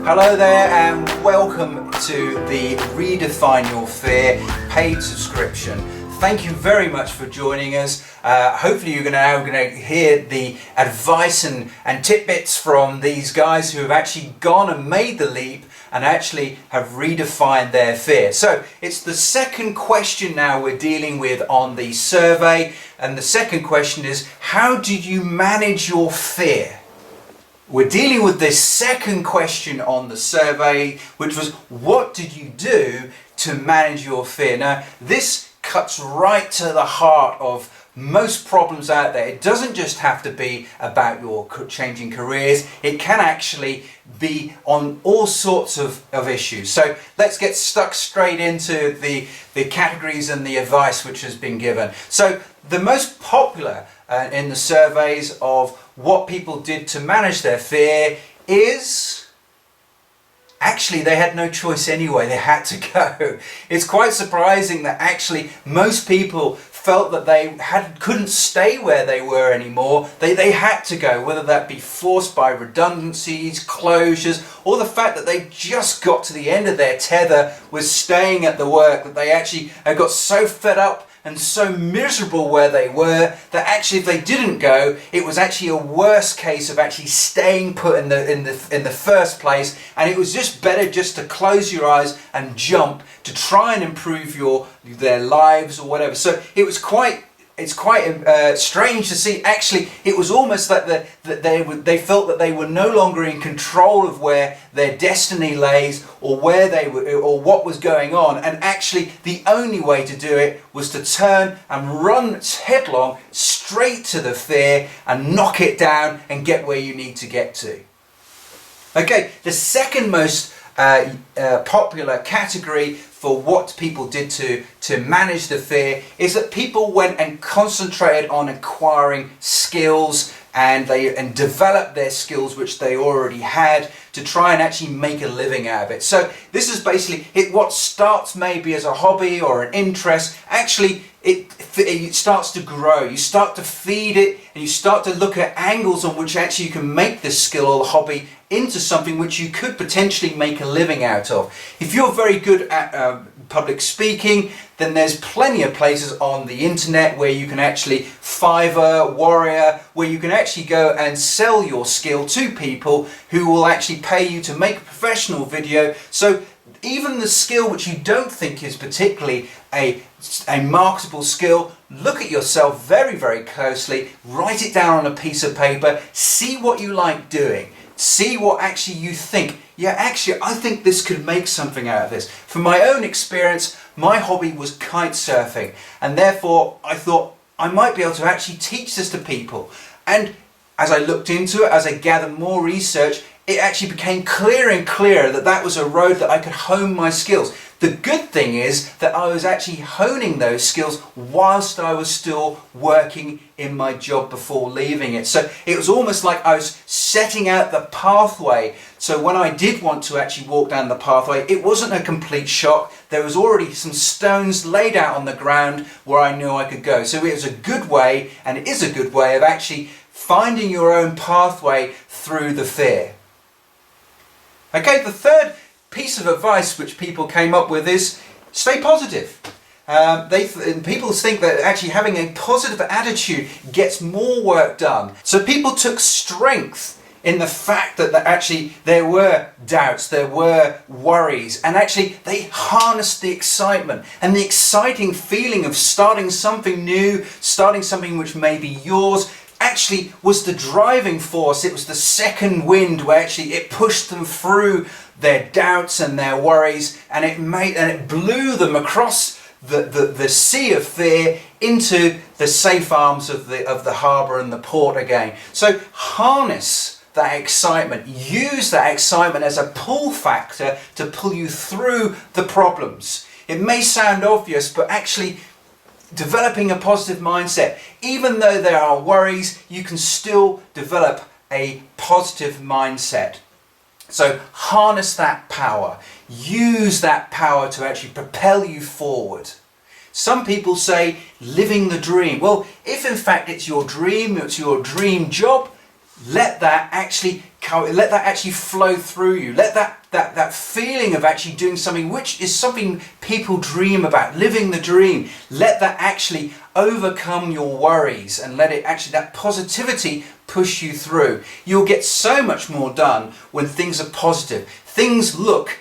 Hello there and welcome to the Redefine Your Fear paid subscription. Thank you very much for joining us. Hopefully you're now going to hear the advice and tidbits from these guys who have actually gone and made the leap and actually have redefined their fear. So it's the second question now we're dealing with on the survey, and the second question is, how did you manage your fear? We're dealing with this second question on the survey, which was, what did you do to manage your fear? Now, this cuts right to the heart of most problems out there. It doesn't just have to be about your changing careers. It can actually be on all sorts of issues. So let's get stuck straight into the categories and the advice which has been given. So the most popular in the surveys of what people did to manage their fear is, actually they had no choice anyway, they had to go. It's quite surprising that actually most people felt that they couldn't stay where they were anymore. They had to go, whether that be forced by redundancies, closures, or the fact that they just got to the end of their tether with staying at the work, that they actually got so fed up and so miserable where they were that actually if they didn't go, it was actually a worse case of actually staying put in the first place, and it was just better just to close your eyes and jump to try and improve their lives or whatever. So it's quite strange to see. Actually, it was almost like they felt that they were no longer in control of where their destiny lays or where they were or what was going on, and actually the only way to do it was to turn and run headlong straight to the fear and knock it down and get where you need to get to. Okay, the second most popular category for what people did to manage the fear is that people went and concentrated on acquiring skills and developed their skills which they already had to try and actually make a living out of it. So this is basically what starts maybe as a hobby or an interest, actually it starts to grow. You start to feed it and you start to look at angles on which actually you can make this skill or hobby into something which you could potentially make a living out of. If you're very good at public speaking, then there's plenty of places on the internet where you can actually Fiverr, Warrior, where you can actually go and sell your skill to people who will actually pay you to make a professional video. So even the skill which you don't think is particularly a marketable skill, look at yourself very, very closely, write it down on a piece of paper, see what you like doing. See what actually you think. Yeah, actually, I think this could make something out of this. From my own experience, my hobby was kite surfing, and therefore I thought I might be able to actually teach this to people. And as I looked into it, as I gathered more research, it actually became clearer and clearer that that was a road that I could hone my skills. The good thing is that I was actually honing those skills whilst I was still working in my job before leaving it. So it was almost like I was setting out the pathway. So when I did want to actually walk down the pathway, it wasn't a complete shock. There was already some stones laid out on the ground where I knew I could go. So it was a good way, and it is a good way of actually finding your own pathway through the fear. Okay, the third piece of advice which people came up with is stay positive. People think that actually having a positive attitude gets more work done. So people took strength in the fact that actually there were doubts, there were worries, and actually they harnessed the excitement and the exciting feeling of starting something new, starting something which may be yours, actually was the driving force. It was the second wind where actually it pushed them through their doubts and their worries, and it blew them across the sea of fear into the safe arms of the harbour and the port again. So harness that excitement, use that excitement as a pull factor to pull you through the problems. It may sound obvious, but actually developing a positive mindset, even though there are worries, you can still develop a positive mindset. So harness that power, use that power to actually propel you forward. Some people say living the dream. Well, if in fact it's your dream job, let that actually let that actually flow through you. Let that feeling of actually doing something which is something people dream about, living the dream, let that actually overcome your worries and let it actually, that positivity push you through. You'll get so much more done when things are positive. Things look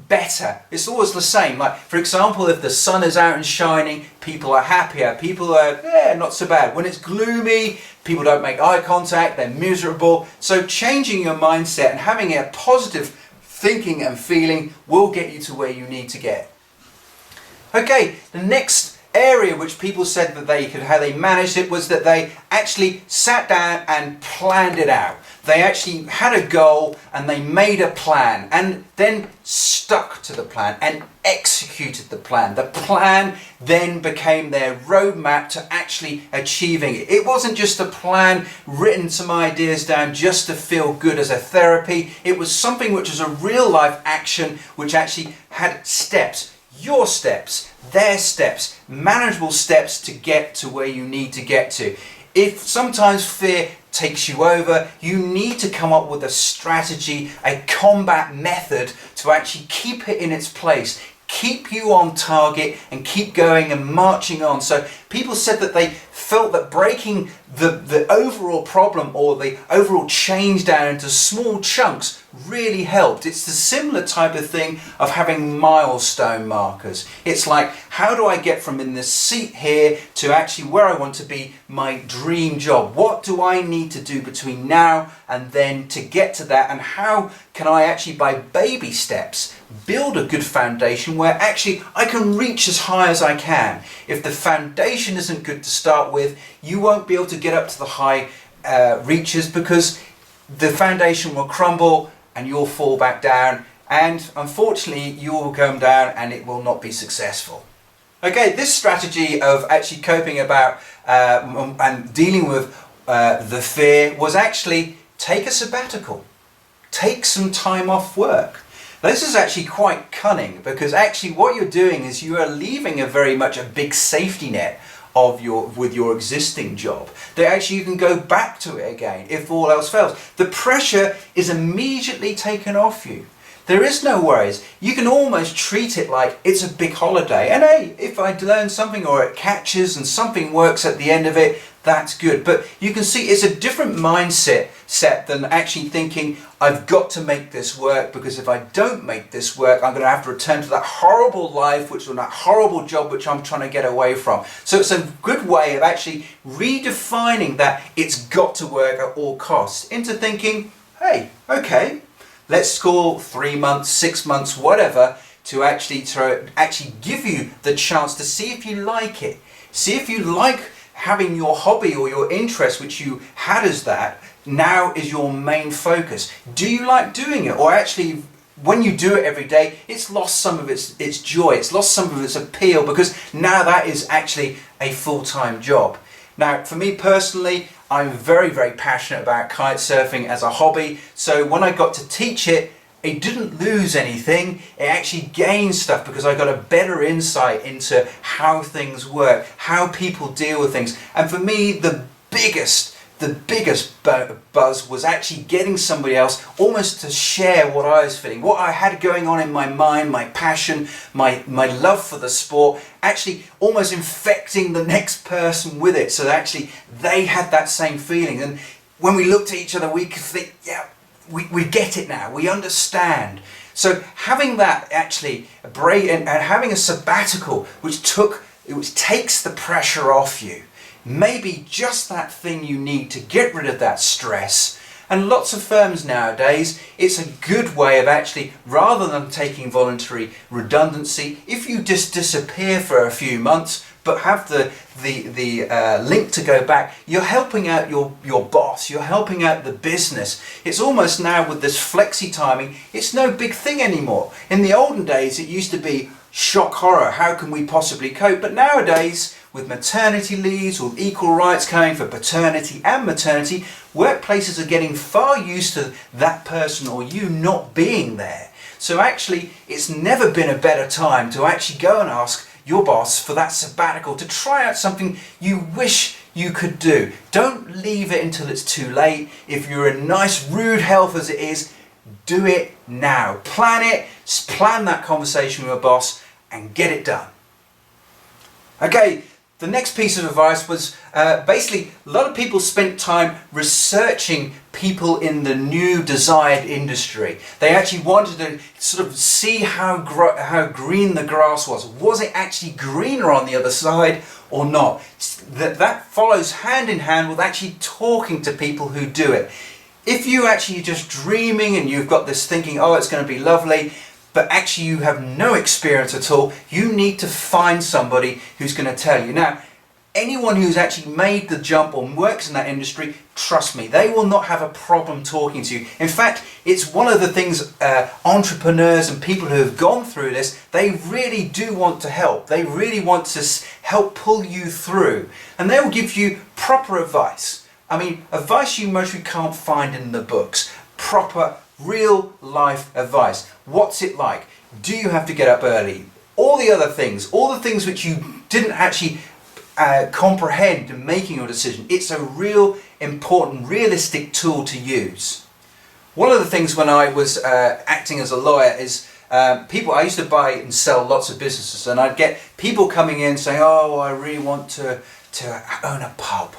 better. It's always the same. Like, for example, if the sun is out and shining, people are happier, people are not so bad. When it's gloomy, people don't make eye contact, they're miserable. So changing your mindset and having a positive thinking and feeling will get you to where you need to get. Okay, the next area which people said that how they managed it was that they actually sat down and planned it out. They actually had a goal and they made a plan and then stuck to the plan and executed the plan. The plan then became their roadmap to actually achieving it. It wasn't just a plan written some ideas down just to feel good as a therapy. It was something which was a real life action which actually had steps. Your steps, their steps, manageable steps to get to where you need to get to. If sometimes fear takes you over, you need to come up with a strategy, a combat method to actually keep it in its place, keep you on target and keep going and marching on. So people said that they felt that breaking the overall problem or the overall change down into small chunks really helped. It's the similar type of thing of having milestone markers. It's like, how do I get from in this seat here to actually where I want to be, my dream job? What do I need to do between now and then to get to that? And how can I actually, by baby steps, build a good foundation where actually I can reach as high as I can? If the foundation isn't good to start with, you won't be able to get up to the high reaches because the foundation will crumble and you'll fall back down, and unfortunately you will come down and it will not be successful. Okay, this strategy of actually coping about and dealing with the fear was actually take a sabbatical, take some time off work. This is actually quite cunning because actually what you're doing is you are leaving a very much a big safety net of with your existing job, that actually you can go back to it again if all else fails. The pressure is immediately taken off you. There is no worries. You can almost treat it like it's a big holiday. And hey, if I learn something or it catches and something works at the end of it, that's good. But you can see it's a different mindset than actually thinking, I've got to make this work because if I don't make this work, I'm going to have to return to that horrible life, which was that horrible job which I'm trying to get away from. So it's a good way of actually redefining that it's got to work at all costs into thinking, hey, okay, let's call 3 months, 6 months, whatever, to actually give you the chance to see if you like it. See if you like having your hobby or your interest, which you had as that, now is your main focus. Do you like doing it? Or actually, when you do it every day, it's lost some of its joy, it's lost some of its appeal, because now that is actually a full-time job. Now, for me personally, I'm very, very passionate about kite surfing as a hobby. So when I got to teach it, it didn't lose anything. It actually gained stuff because I got a better insight into how things work, how people deal with things. And for me, the biggest buzz was actually getting somebody else almost to share what I was feeling, what I had going on in my mind, my passion, my love for the sport, actually almost infecting the next person with it, so that actually they had that same feeling. And when we looked at each other, we could think, yeah, we get it now, we understand. So having that actually a break and having a sabbatical which takes the pressure off you, maybe just that thing you need to get rid of that stress. And lots of firms nowadays, it's a good way of actually, rather than taking voluntary redundancy, if you just disappear for a few months but have the link to go back, you're helping out your boss, you're helping out the business. It's almost now with this flexi timing, it's no big thing anymore. In the olden days it used to be shock horror, how can we possibly cope? But nowadays, with maternity leaves, with equal rights coming for paternity and maternity, workplaces are getting far used to that person or you not being there. So actually, it's never been a better time to actually go and ask your boss for that sabbatical, to try out something you wish you could do. Don't leave it until it's too late. If you're in nice rude health as it is, do it now. Plan it, plan that conversation with your boss and get it done. Okay, the next piece of advice was basically a lot of people spent time researching people in the new desired industry. They actually wanted to sort of see how green the grass was. Was it actually greener on the other side or not? That follows hand in hand with actually talking to people who do it. If you actually just dreaming and you've got this thinking, oh, it's going to be lovely, but actually you have no experience at all, you need to find somebody who's going to tell you. Now, anyone who's actually made the jump or works in that industry, trust me, they will not have a problem talking to you. In fact, it's one of the things entrepreneurs and people who have gone through this, they really do want to help. They really want to help pull you through. And they will give you proper advice. I mean, advice you mostly can't find in the books. Proper, real life advice. What's it like? Do you have to get up early? All the other things, all the things which you didn't actually comprehend in making your decision. It's a real important, realistic tool to use. One of the things when I was acting as a lawyer is I used to buy and sell lots of businesses, and I'd get people coming in saying, oh, I really want to own a pub.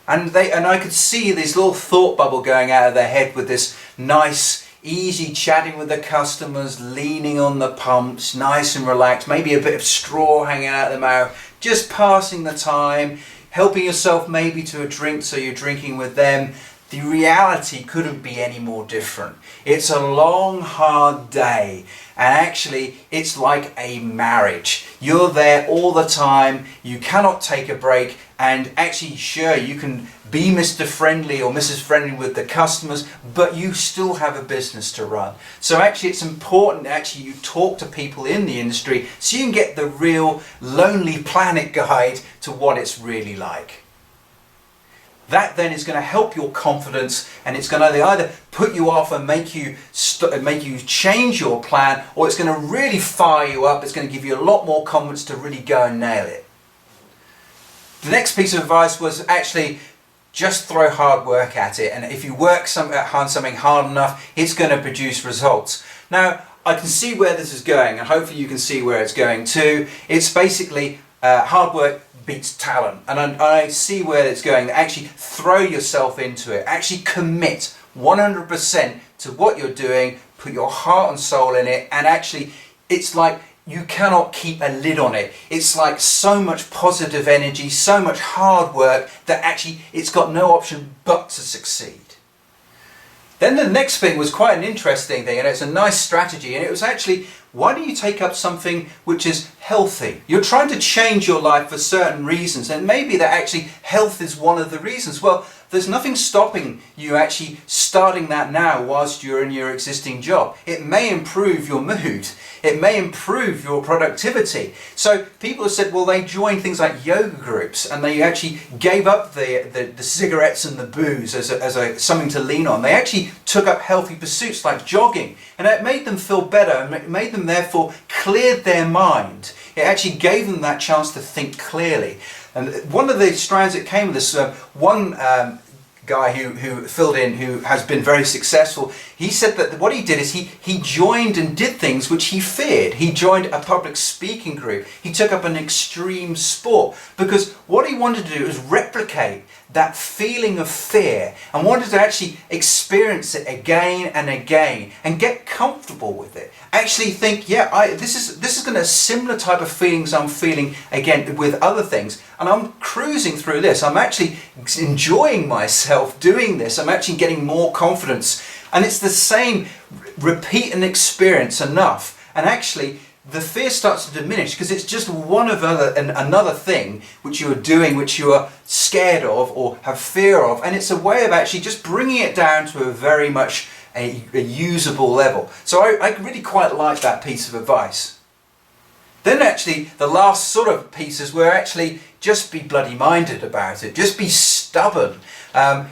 And I could see this little thought bubble going out of their head with this nice, easy chatting with the customers, leaning on the pumps, nice and relaxed, maybe a bit of straw hanging out of the mouth, just passing the time, helping yourself maybe to a drink so you're drinking with them. The reality couldn't be any more different. It's a long, hard day, and actually it's like a marriage. You're there all the time, you cannot take a break, and actually sure, you can be Mr. Friendly or Mrs. Friendly with the customers, but you still have a business to run. So actually it's important actually you talk to people in the industry so you can get the real Lonely Planet guide to what it's really like. That then is going to help your confidence, and it's going to either put you off and make you change your plan, or it's going to really fire you up. It's going to give you a lot more confidence to really go and nail it. The next piece of advice was actually just throw hard work at it, and if you work on something hard enough, it's going to produce results. Now, I can see where this is going, and hopefully you can see where it's going too. It's basically hard work beats talent, and I see where it's going. Actually throw yourself into it, actually commit 100% to what you're doing, put your heart and soul in it, and actually it's like you cannot keep a lid on it. It's like so much positive energy, so much hard work that actually it's got no option but to succeed. Then the next thing was quite an interesting thing, and it's a nice strategy, and it was actually, why don't you take up something which is healthy? You're trying to change your life for certain reasons, and maybe that actually health is one of the reasons. Well, there's nothing stopping you actually starting that now whilst you're in your existing job. It may improve your mood. It may improve your productivity. So people have said, well, they joined things like yoga groups, and they actually gave up the cigarettes and the booze as something to lean on. They actually took up healthy pursuits like jogging, and it made them feel better, and it made them therefore cleared their mind. It actually gave them that chance to think clearly. And one of the strands that came with this, one guy who filled in, who has been very successful, he said that what he did is he joined and did things which he feared. He joined a public speaking group. He took up an extreme sport because what he wanted to do was replicate that feeling of fear and wanted to actually experience it again and again and get comfortable with it. Actually think, yeah, this is going to similar type of feelings I'm feeling again with other things, and I'm cruising through this. I'm actually enjoying myself doing this. I'm actually getting more confidence, and it's the same. Repeat an experience enough, and actually the fear starts to diminish because it's just one of another thing which you are doing, which you are scared of or have fear of, and it's a way of actually just bringing it down to a very much a usable level. So I really quite like that piece of advice. Then actually the last sort of pieces were actually just be bloody minded about it, just be stubborn,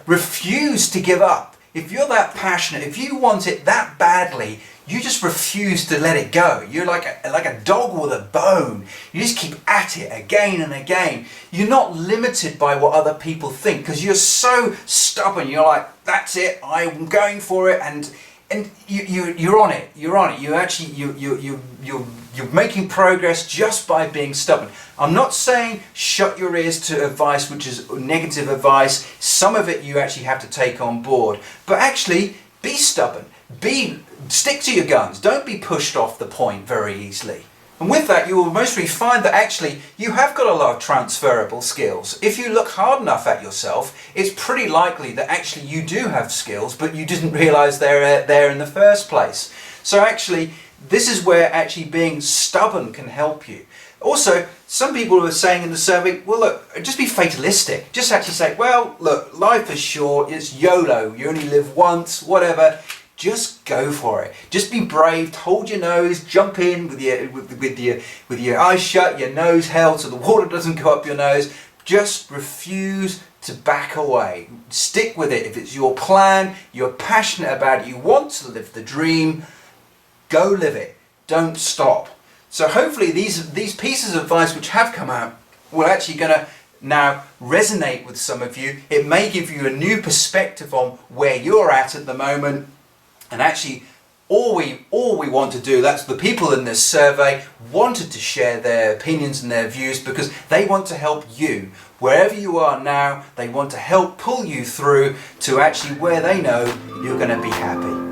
refuse to give up. If you're that passionate, if you want it that badly, you just refuse to let it go. You're like a dog with a bone. You just keep at it again and again. You're not limited by what other people think because you're so stubborn. You're like, that's it, I'm going for it, and you're on it. You're on it. You actually you're making progress just by being stubborn. I'm not saying shut your ears to advice which is negative advice. Some of it you actually have to take on board, but actually be stubborn. Stick to your guns. Don't be pushed off the point very easily. And with that, you will mostly find that actually you have got a lot of transferable skills. If you look hard enough at yourself, it's pretty likely that actually you do have skills, but you didn't realise they're there in the first place. So actually, this is where actually being stubborn can help you. Also, some people were saying in the survey, well look, just be fatalistic. Just actually say, well look, life is short, it's YOLO, you only live once, whatever. Just go for it. Just be brave, hold your nose, jump in with your eyes shut, your nose held so the water doesn't go up your nose. Just refuse to back away. Stick with it. If it's your plan, you're passionate about it, you want to live the dream, go live it. Don't stop. So hopefully these pieces of advice which have come out will actually going to now resonate with some of you. It may give you a new perspective on where you're at the moment. And actually, all we want to do, that's the people in this survey wanted to share their opinions and their views because they want to help you. Wherever you are now, they want to help pull you through to actually where they know you're going to be happy.